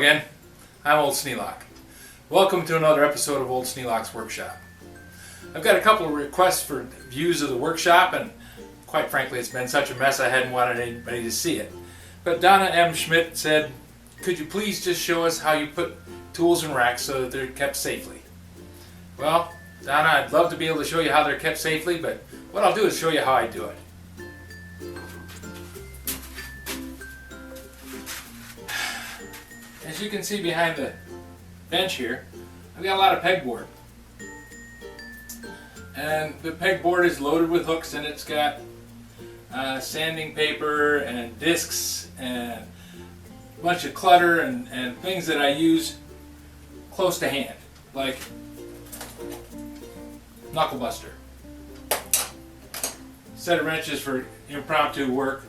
again. I'm Old Sneelock. Welcome to another episode of Old Sneelock's Workshop. I've got a couple of requests for views of the workshop, and quite frankly it's been such a mess I hadn't wanted anybody to see it. But Donna M. Schmid said, could you please just show us how you put tools in racks so that they're kept safely? Well, Donna, I'd love to be able to show you how they're kept safely, but what I'll do is show you how I do it. As you can see behind the bench here, I've got a lot of pegboard. And the pegboard is loaded with hooks, and it's got sanding paper and discs and a bunch of clutter and things that I use close to hand, like knuckle buster, set of wrenches for impromptu work.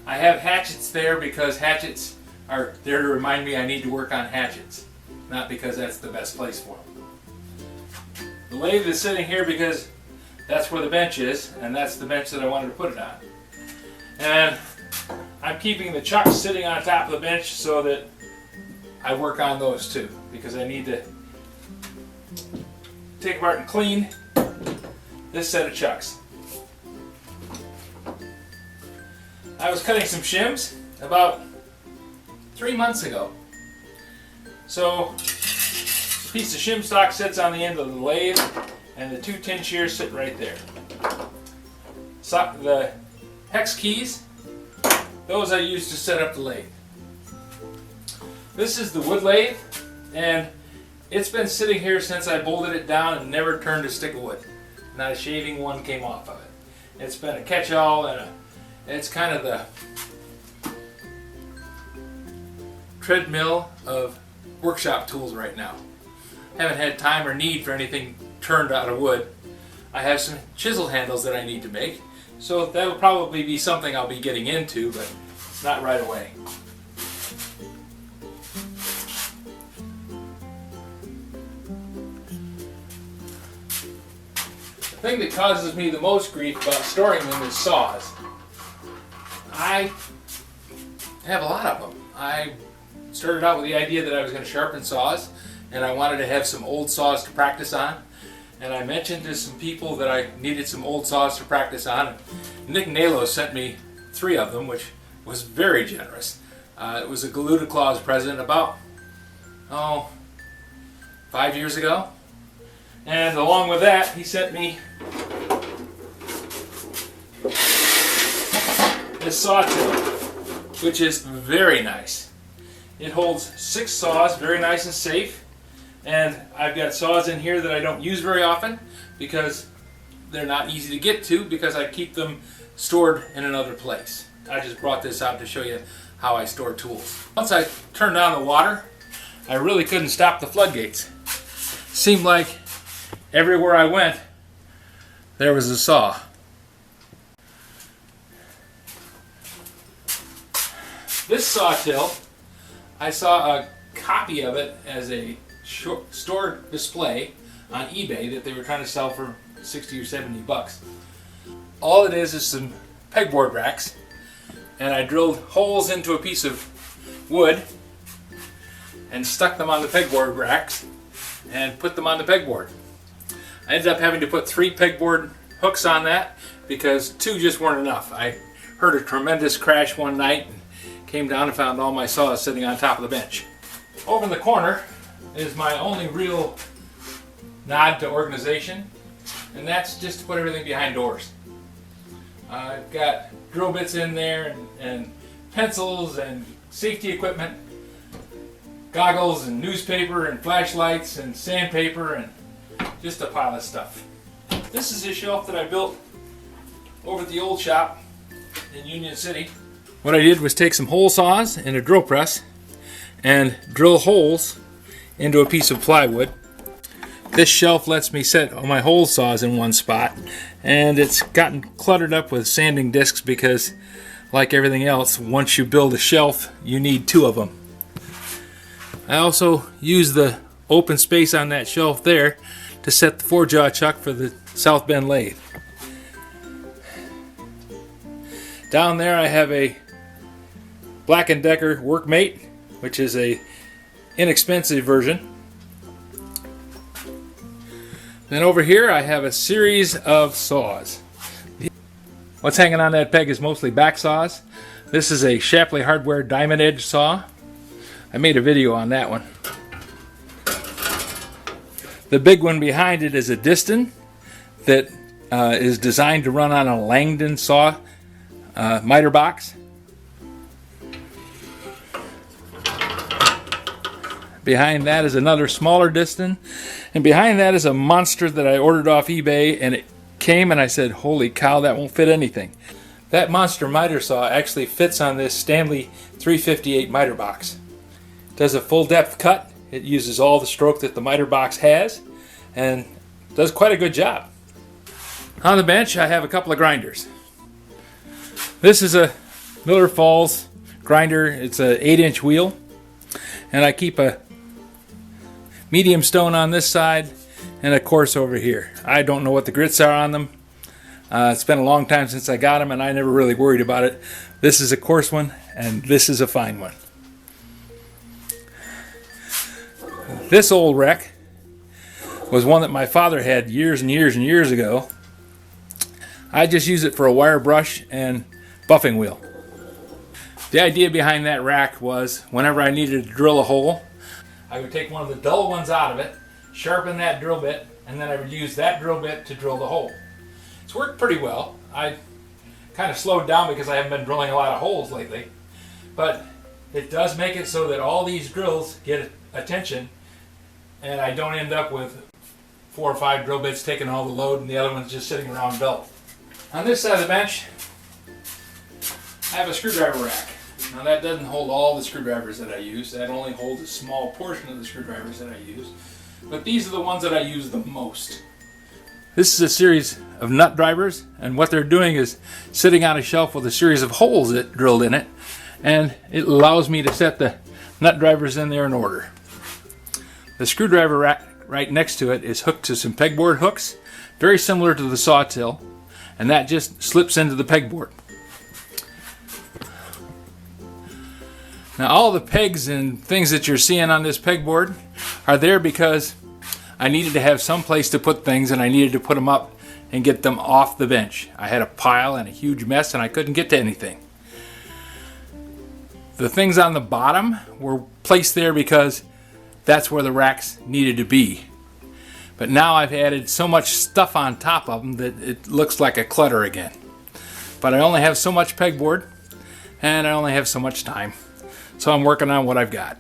I have hatchets there because hatchets are there to remind me I need to work on hatchets, not because that's the best place for them. The lathe is sitting here because that's where the bench is, and that's the bench that I wanted to put it on. And I'm keeping the chucks sitting on top of the bench so that I work on those too, because I need to take apart and clean this set of chucks. I was cutting some shims about 3 months ago. So a piece of shim stock sits on the end of the lathe, and the 2 tin shears sit right there. So the hex keys, those I use to set up the lathe. This is the wood lathe, and it's been sitting here since I bolted it down and never turned a stick of wood. Not a shaving one came off of it. It's been a catch-all, and it's kind of the treadmill of workshop tools right now. Haven't had time or need for anything turned out of wood. I have some chisel handles that I need to make, so that'll probably be something I'll be getting into, but not right away. The thing that causes me the most grief about storing them is saws. I have a lot of them. I started out with the idea that I was going to sharpen saws, and I wanted to have some old saws to practice on. And I mentioned to some people that I needed some old saws to practice on. Nick Nalo sent me 3 of them, which was very generous. It was a Galuda Claus present about 5 years ago. And along with that, he sent me this saw tip, which is very nice. It holds 6 saws, very nice and safe. And I've got saws in here that I don't use very often because they're not easy to get to because I keep them stored in another place. I just brought this out to show you how I store tools. Once I turned on the water, I really couldn't stop the floodgates. Seemed like everywhere I went, there was a saw. This sawtill, I saw a copy of it as a store display on eBay that they were trying to sell for 60 or 70 bucks. All it is some pegboard racks, and I drilled holes into a piece of wood and stuck them on the pegboard racks and put them on the pegboard. I ended up having to put 3 pegboard hooks on that because 2 just weren't enough. I heard a tremendous crash one night and came down and found all my saws sitting on top of the bench. Over in the corner is my only real nod to organization, and that's just to put everything behind doors. I've got drill bits in there and pencils and safety equipment, goggles and newspaper and flashlights and sandpaper and just a pile of stuff. This is a shelf that I built over at the old shop in Union City. What I did was take some hole saws and a drill press and drill holes into a piece of plywood. This shelf lets me set all my hole saws in one spot, and it's gotten cluttered up with sanding discs because, like everything else, once you build a shelf, you need 2 of them. I also use the open space on that shelf there to set the 4-jaw chuck for the South Bend lathe. Down there I have a Black & Decker Workmate, which is a inexpensive version. Then over here I have a series of saws. What's hanging on that peg is mostly back saws. This is a Shapley Hardware diamond edge saw. I made a video on that one. The big one behind it is a Diston that is designed to run on a Langdon saw miter box. Behind that is another smaller Diston, and behind that is a monster that I ordered off eBay, and it came and I said, holy cow, that won't fit anything. That monster miter saw actually fits on this Stanley 358 miter box. It does a full depth cut. It uses all the stroke that the miter box has and does quite a good job. On the bench I have a couple of grinders. This is a Miller Falls grinder. It's an 8-inch wheel, and I keep a medium stone on this side and a coarse over here. I don't know what the grits are on them. It's been a long time since I got them, and I never really worried about it. This is a coarse one, and this is a fine one. This old wreck was one that my father had years and years and years ago. I just use it for a wire brush and buffing wheel. The idea behind that rack was whenever I needed to drill a hole, I would take one of the dull ones out of it, sharpen that drill bit, and then I would use that drill bit to drill the hole. It's worked pretty well. I kind of slowed down because I haven't been drilling a lot of holes lately, but it does make it so that all these drills get attention and I don't end up with 4 or 5 drill bits taking all the load and the other ones just sitting around dull. On this side of the bench, I have a screwdriver rack. Now that doesn't hold all the screwdrivers that I use. That only holds a small portion of the screwdrivers that I use. But these are the ones that I use the most. This is a series of nut drivers, and what they're doing is sitting on a shelf with a series of holes that drilled in it, and it allows me to set the nut drivers in there in order. The screwdriver rack right next to it is hooked to some pegboard hooks, very similar to the sawtill, and that just slips into the pegboard. Now all the pegs and things that you're seeing on this pegboard are there because I needed to have some place to put things, and I needed to put them up and get them off the bench. I had a pile and a huge mess and I couldn't get to anything. The things on the bottom were placed there because that's where the racks needed to be. But now I've added so much stuff on top of them that it looks like a clutter again. But I only have so much pegboard and I only have so much time. So I'm working on what I've got.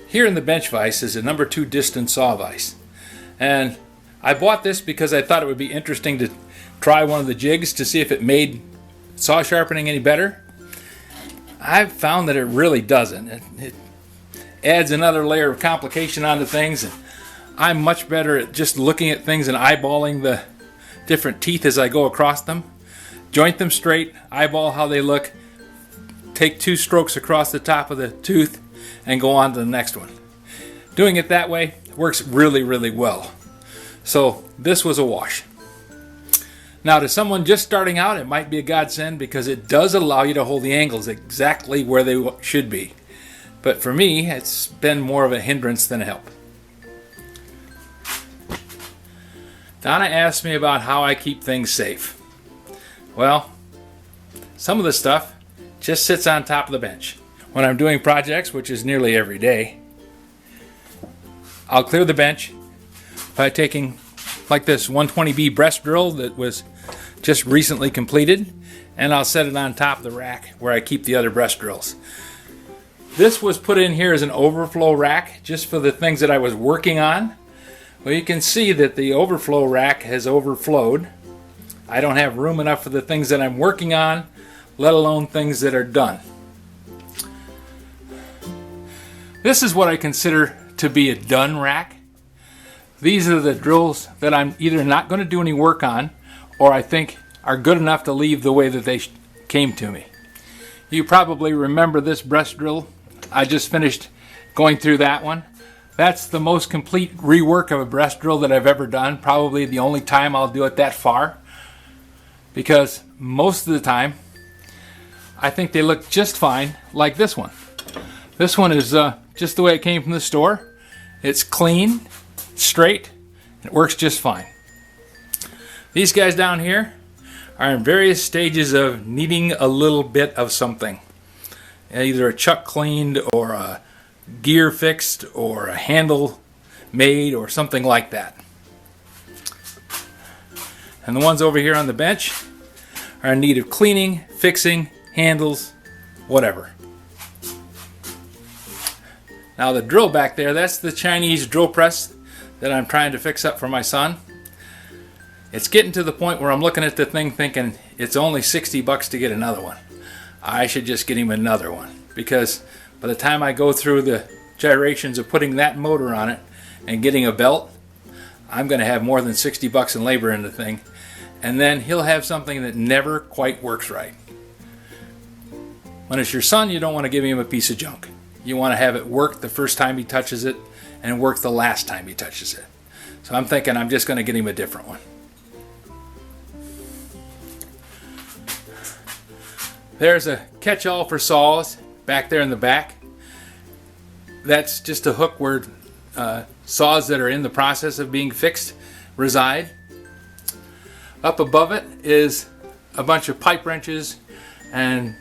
Here in the bench vise is a number 2 Diston saw vise. And I bought this because I thought it would be interesting to try one of the jigs to see if it made saw sharpening any better. I've found that it really doesn't. It adds another layer of complication onto things, and I'm much better at just looking at things and eyeballing the different teeth as I go across them. Joint them straight, eyeball how they look, take 2 strokes across the top of the tooth, and go on to the next one. Doing it that way works really, really well. So this was a wash. Now to someone just starting out, it might be a godsend because it does allow you to hold the angles exactly where they should be. But for me, it's been more of a hindrance than a help. Donna asked me about how I keep things safe. Well, some of the stuff just sits on top of the bench. When I'm doing projects, which is nearly every day, I'll clear the bench by taking like this 120B breast drill that was just recently completed, and I'll set it on top of the rack where I keep the other breast drills. This was put in here as an overflow rack just for the things that I was working on. Well, you can see that the overflow rack has overflowed. I don't have room enough for the things that I'm working on, let alone things that are done. This is what I consider to be a done rack. These are the drills that I'm either not going to do any work on, or I think are good enough to leave the way that they came to me. You probably remember this breast drill. I just finished going through that one. That's the most complete rework of a breast drill that I've ever done. Probably the only time I'll do it that far, because most of the time I think they look just fine like this one. This one is just the way it came from the store. It's clean, straight, and it works just fine. These guys down here are in various stages of needing a little bit of something. Either a chuck cleaned, or a gear fixed, or a handle made, or something like that. And the ones over here on the bench are in need of cleaning, fixing, handles, whatever. Now the drill back there, that's the Chinese drill press that I'm trying to fix up for my son. It's getting to the point where I'm looking at the thing thinking it's only 60 bucks to get another one. I should just get him another one, because by the time I go through the gyrations of putting that motor on it and getting a belt, I'm going to have more than 60 bucks in labor in the thing, and then he'll have something that never quite works right. When it's your son, you don't want to give him a piece of junk. You want to have it work the first time he touches it and work the last time he touches it. So I'm thinking I'm just going to get him a different one. There's a catch-all for saws back there in the back. That's just a hook where saws that are in the process of being fixed reside. Up above it is a bunch of pipe wrenches and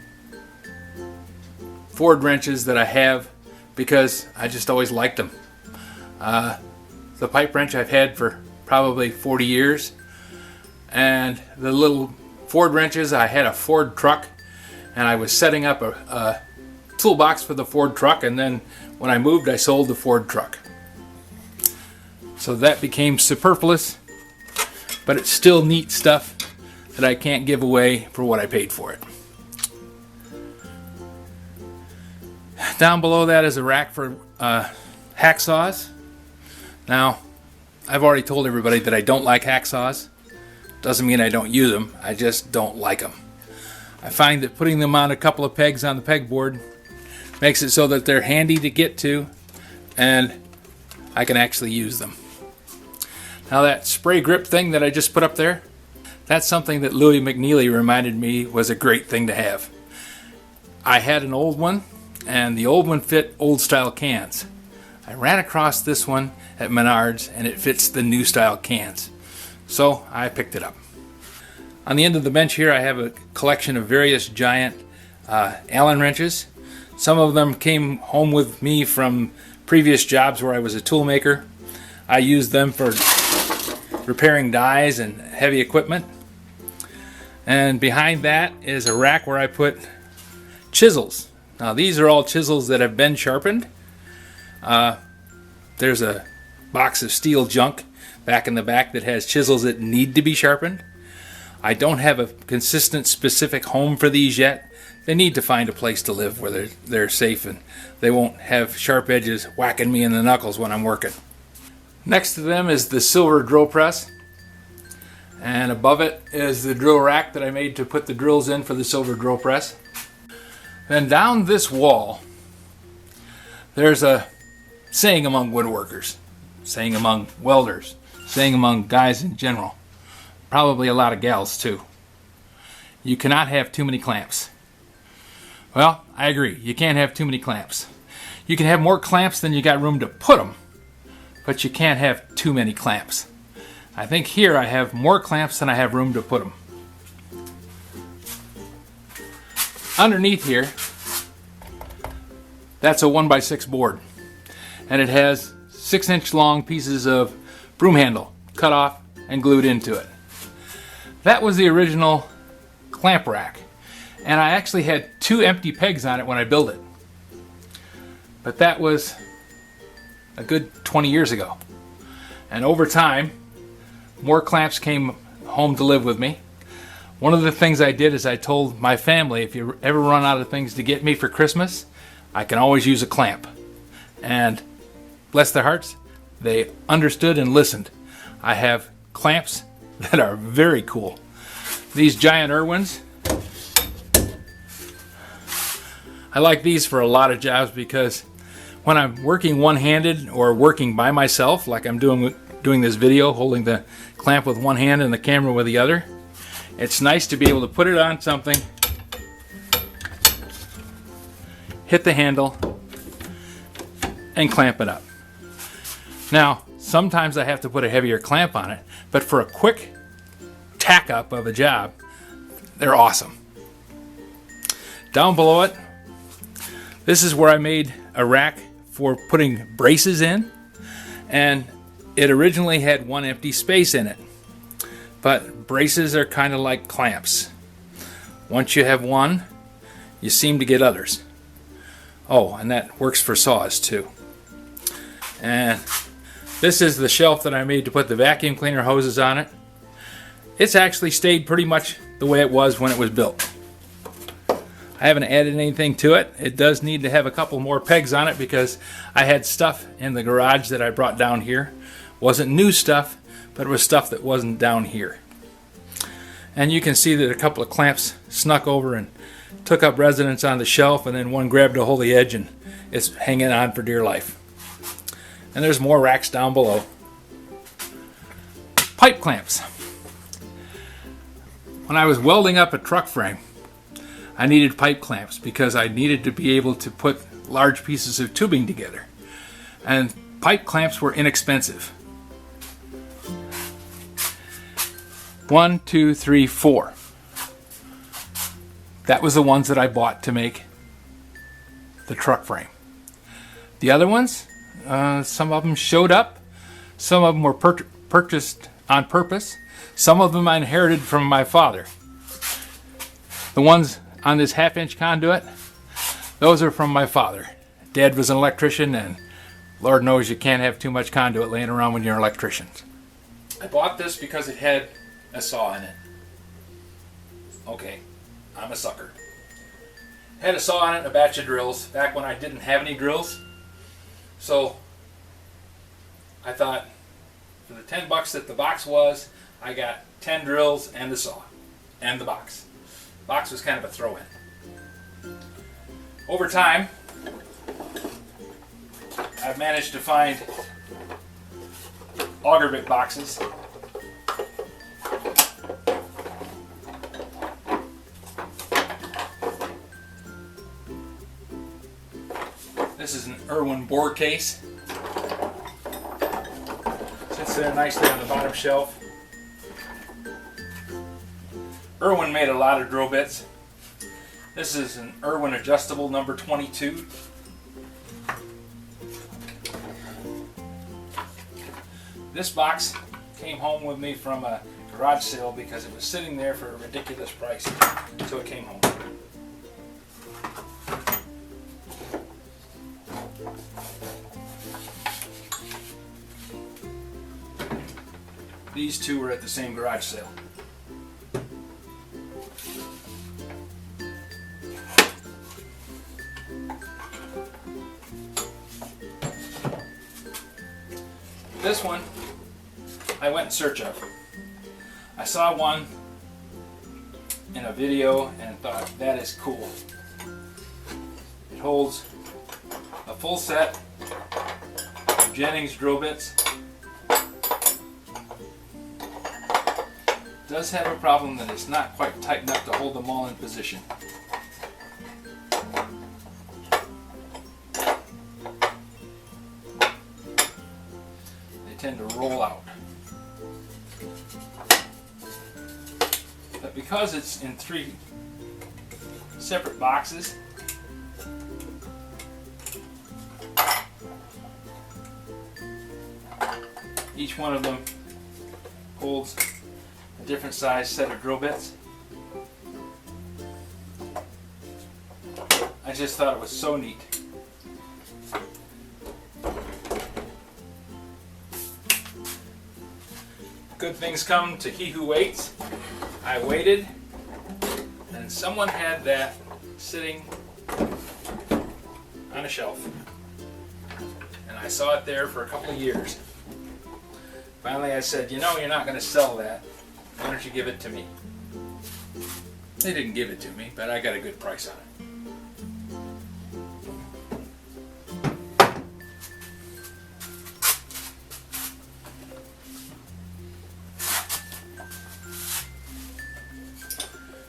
Ford wrenches that I have because I just always liked them. The pipe wrench I've had for probably 40 years, and the little Ford wrenches, I had a Ford truck and I was setting up a toolbox for the Ford truck, and then when I moved I sold the Ford truck. So that became superfluous, but it's still neat stuff that I can't give away for what I paid for it. Down below that is a rack for hacksaws. Now, I've already told everybody that I don't like hacksaws. Doesn't mean I don't use them, I just don't like them. I find that putting them on a couple of pegs on the pegboard makes it so that they're handy to get to and I can actually use them. Now that spray grip thing that I just put up there, that's something that Louis McNeely reminded me was a great thing to have. I had an old one, and the old one fit old style cans. I ran across this one at Menards and it fits the new style cans. So I picked it up. On the end of the bench here I have a collection of various giant Allen wrenches. Some of them came home with me from previous jobs where I was a tool maker. I used them for repairing dies and heavy equipment. And behind that is a rack where I put chisels. Now these are all chisels that have been sharpened. There's a box of steel junk back in the back that has chisels that need to be sharpened. I don't have a consistent specific home for these yet. They need to find a place to live where they're safe and they won't have sharp edges whacking me in the knuckles when I'm working. Next to them is the silver drill press, and above it is the drill rack that I made to put the drills in for the silver drill press. Then down this wall there's a saying among woodworkers, saying among welders, saying among guys in general, probably a lot of gals too. You cannot have too many clamps. Well, I agree, you can't have too many clamps. You can have more clamps than you got room to put them, but you can't have too many clamps. I think here I have more clamps than I have room to put them. Underneath here, that's a 1x6 board, and it has 6-inch long pieces of broom handle cut off and glued into it. That was the original clamp rack, and I actually had 2 empty pegs on it when I built it. But that was a good 20 years ago. And over time, more clamps came home to live with me. One of the things I did is I told my family, if you ever run out of things to get me for Christmas, I can always use a clamp. And bless their hearts, they understood and listened. I have clamps that are very cool. These giant Irwins, I like these for a lot of jobs because when I'm working one-handed or working by myself, like I'm doing this video, holding the clamp with one hand and the camera with the other, it's nice to be able to put it on something, hit the handle, and clamp it up. Now, sometimes I have to put a heavier clamp on it, but for a quick tack up of a job, they're awesome. Down below it, this is where I made a rack for putting braces in, and it originally had one empty space in it. But braces are kind of like clamps. Once you have one, you seem to get others. Oh, and that works for saws too. And this is the shelf that I made to put the vacuum cleaner hoses on it. It's actually stayed pretty much the way it was when it was built. I haven't added anything to it. It does need to have a couple more pegs on it because I had stuff in the garage that I brought down here. Wasn't new stuff, but it was stuff that wasn't down here. And you can see that a couple of clamps snuck over and took up residence on the shelf, and then one grabbed a hold of the edge and it's hanging on for dear life. And there's more racks down below. Pipe clamps. When I was welding up a truck frame, I needed pipe clamps because I needed to be able to put large pieces of tubing together. And pipe clamps were inexpensive. 1, 2, 3, 4. That was the ones that I bought to make the truck frame. The other ones, some of them showed up. Some of them were purchased on purpose. Some of them I inherited from my father. The ones on this 1/2-inch conduit, those are from my father. Dad was an electrician, and Lord knows you can't have too much conduit laying around when you're an electrician. I bought this because it had a saw in it. Okay, I'm a sucker. It had a saw in it and a batch of drills back when I didn't have any drills. So I thought for the $10 that the box was, I got 10 drills and the saw and the box. The box was kind of a throw-in. Over time, I've managed to find auger bit boxes. This is an Irwin bore case. Sits there nicely on the bottom shelf. Irwin made a lot of drill bits. This is an Irwin adjustable number 22. This box came home with me from a garage sale because it was sitting there for a ridiculous price, so it came home. These two were at the same garage sale. This one I went in search of. I saw one in a video and thought, that is cool. It holds a full set of Jennings drill bits. It does have a problem that it's not quite tight enough to hold them all in position. They tend to roll out. But because it's in 3 separate boxes, each one of them holds a different size set of drill bits. I just thought it was so neat. Good things come to he who waits. I waited, and someone had that sitting on a shelf. And I saw it there for a couple of years. Finally I said, you know, you're not going to sell that. Why don't you give it to me? They didn't give it to me, but I got a good price on it.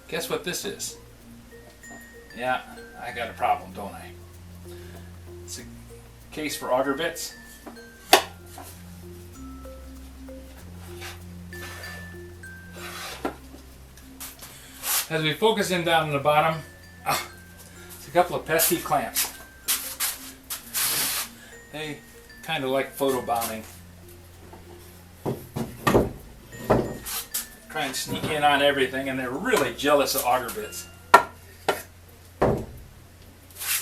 Guess what this is? Yeah, I got a problem, don't I? It's a case for auger bits. As we focus in down on the bottom, it's a couple of pesky clamps. They kind of like photo bombing. Try and sneak in on everything, and they're really jealous of auger bits.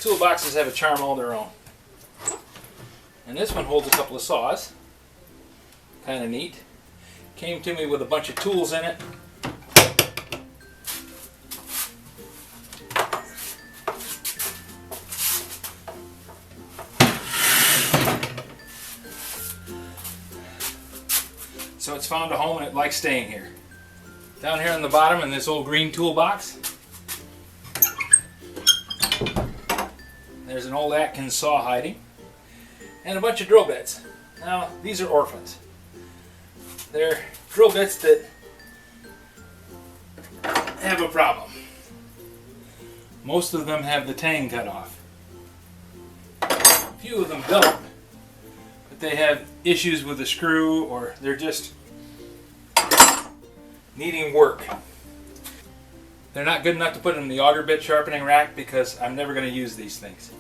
Toolboxes have a charm all their own. And this one holds a couple of saws. Kind of neat. Came to me with a bunch of tools in it. So it's found a home and it likes staying here. Down here on the bottom in this old green toolbox, there's an old Atkins saw hiding, and a bunch of drill bits. Now, these are orphans. They're drill bits that have a problem. Most of them have the tang cut off. A few of them don't, but they have issues with the screw, or they're just needing work. They're not good enough to put in the auger bit sharpening rack because I'm never going to use these things.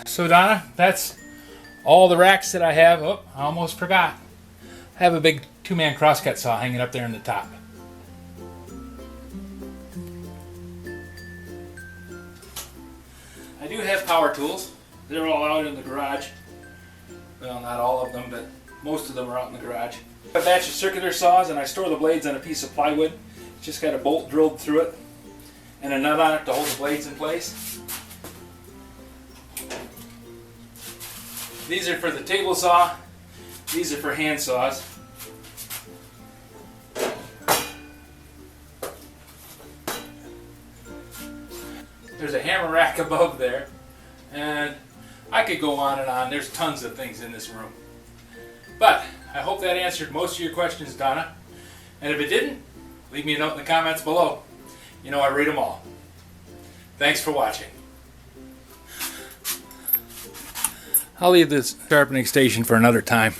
So Donna, that's all the racks that I have. Oh, I almost forgot. I have a big 2-man crosscut saw hanging up there in the top. I do have power tools. They're all out in the garage. Well, not all of them, but most of them are out in the garage. I have a batch of circular saws, and I store the blades on a piece of plywood. It's just got a bolt drilled through it and a nut on it to hold the blades in place. These are for the table saw. These are for hand saws. There's a hammer rack above there, and I could go on and on. There's tons of things in this room. But I hope that answered most of your questions, Donna. And if it didn't, leave me a note in the comments below. You know I read them all. Thanks for watching. I'll leave this sharpening station for another time.